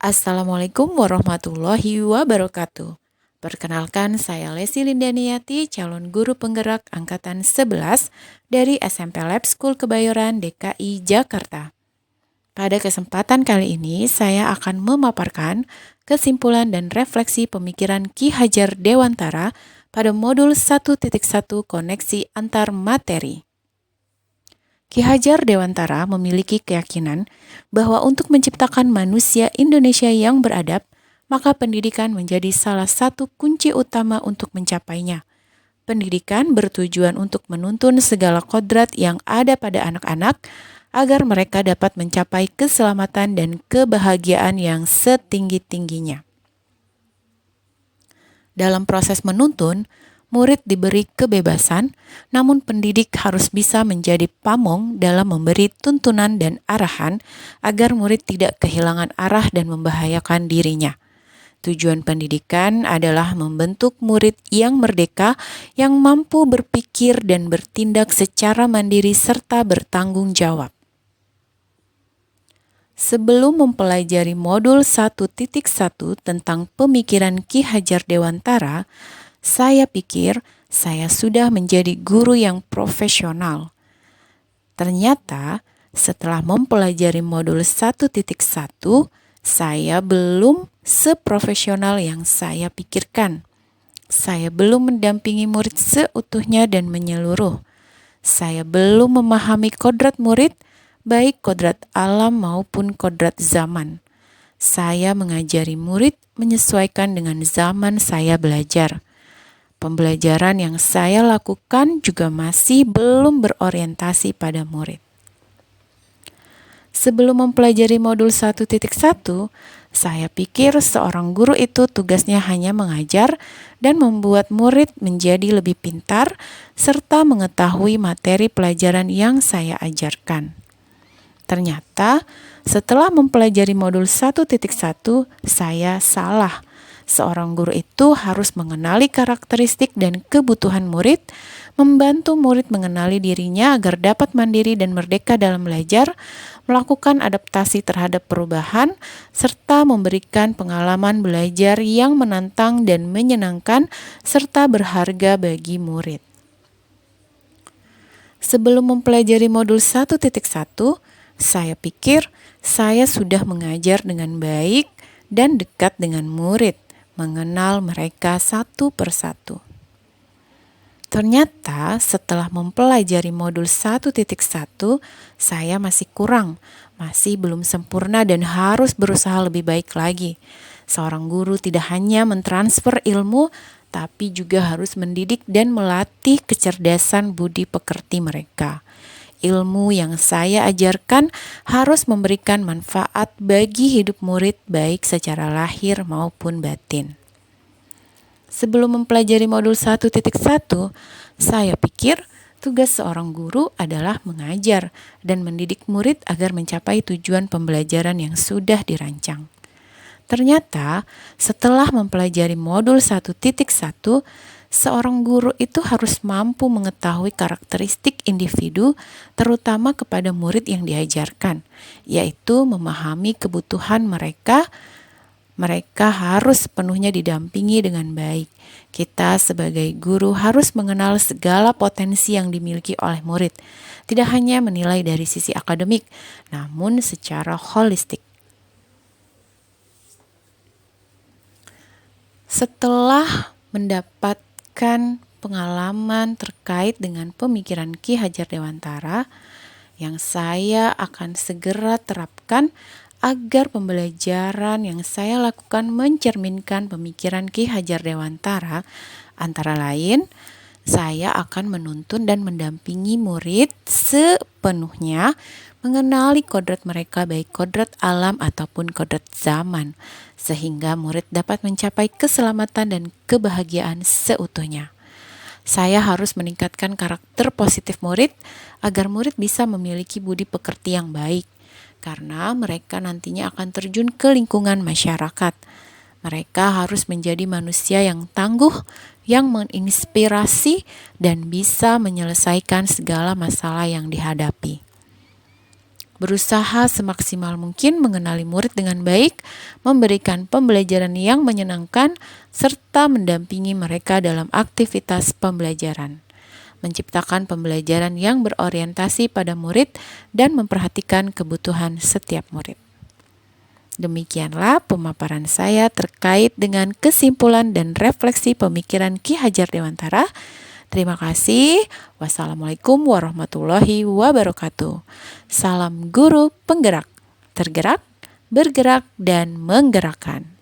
Assalamualaikum warahmatullahi wabarakatuh. Perkenalkan, saya Lesti Lindaniati, calon guru penggerak angkatan 11 dari SMP Lab School Kebayoran, DKI Jakarta. Pada kesempatan kali ini, saya akan memaparkan kesimpulan dan refleksi pemikiran Ki Hajar Dewantara pada modul 1.1 koneksi antar materi. Ki Hajar Dewantara memiliki keyakinan bahwa untuk menciptakan manusia Indonesia yang beradab, maka pendidikan menjadi salah satu kunci utama untuk mencapainya. Pendidikan bertujuan untuk menuntun segala kodrat yang ada pada anak-anak agar mereka dapat mencapai keselamatan dan kebahagiaan yang setinggi-tingginya. Dalam proses menuntun, murid diberi kebebasan, namun pendidik harus bisa menjadi pamong dalam memberi tuntunan dan arahan agar murid tidak kehilangan arah dan membahayakan dirinya. Tujuan pendidikan adalah membentuk murid yang merdeka, yang mampu berpikir dan bertindak secara mandiri serta bertanggung jawab. Sebelum mempelajari modul 1.1 tentang pemikiran Ki Hajar Dewantara, saya pikir saya sudah menjadi guru yang profesional. Ternyata setelah mempelajari modul 1.1, saya belum seprofesional yang saya pikirkan. Saya belum mendampingi murid seutuhnya dan menyeluruh. Saya belum memahami kodrat murid, baik kodrat alam maupun kodrat zaman. Saya mengajari murid menyesuaikan dengan zaman saya belajar. Pembelajaran yang saya lakukan juga masih belum berorientasi pada murid. Sebelum mempelajari modul 1.1, saya pikir seorang guru itu tugasnya hanya mengajar dan membuat murid menjadi lebih pintar serta mengetahui materi pelajaran yang saya ajarkan. Ternyata setelah mempelajari modul 1.1, saya salah. Seorang guru itu harus mengenali karakteristik dan kebutuhan murid, membantu murid mengenali dirinya agar dapat mandiri dan merdeka dalam belajar, melakukan adaptasi terhadap perubahan, serta memberikan pengalaman belajar yang menantang dan menyenangkan, serta berharga bagi murid. Sebelum mempelajari modul 1.1, saya pikir saya sudah mengajar dengan baik dan dekat dengan murid, mengenal mereka satu persatu. Ternyata setelah mempelajari modul 1.1, saya masih kurang, masih belum sempurna dan harus berusaha lebih baik lagi. Seorang guru tidak hanya mentransfer ilmu, tapi juga harus mendidik dan melatih kecerdasan budi pekerti mereka. Ilmu yang saya ajarkan harus memberikan manfaat bagi hidup murid baik secara lahir maupun batin. Sebelum mempelajari modul 1.1, saya pikir tugas seorang guru adalah mengajar dan mendidik murid agar mencapai tujuan pembelajaran yang sudah dirancang. Ternyata setelah mempelajari modul 1.1, seorang guru itu harus mampu mengetahui karakteristik individu, terutama kepada murid yang diajarkan, yaitu memahami kebutuhan mereka. Mereka harus sepenuhnya didampingi dengan baik. Kita sebagai guru harus mengenal segala potensi yang dimiliki oleh murid, tidak hanya menilai dari sisi akademik, namun secara holistik. Setelah mendapatkan pengalaman terkait dengan pemikiran Ki Hajar Dewantara yang saya akan segera terapkan agar pembelajaran yang saya lakukan mencerminkan pemikiran Ki Hajar Dewantara, antara lain, saya akan menuntun dan mendampingi murid sepenuhnya mengenali kodrat mereka baik kodrat alam ataupun kodrat zaman, sehingga murid dapat mencapai keselamatan dan kebahagiaan seutuhnya. Saya harus meningkatkan karakter positif murid agar murid bisa memiliki budi pekerti yang baik, karena mereka nantinya akan terjun ke lingkungan masyarakat. Mereka harus menjadi manusia yang tangguh, yang menginspirasi, dan bisa menyelesaikan segala masalah yang dihadapi. berusaha semaksimal mungkin mengenali murid dengan baik, memberikan pembelajaran yang menyenangkan, serta mendampingi mereka dalam aktivitas pembelajaran. Menciptakan pembelajaran yang berorientasi pada murid dan memperhatikan kebutuhan setiap murid. Demikianlah pemaparan saya terkait dengan kesimpulan dan refleksi pemikiran Ki Hajar Dewantara. Terima kasih. Wassalamualaikum warahmatullahi wabarakatuh. Salam guru penggerak, tergerak, bergerak, dan menggerakkan.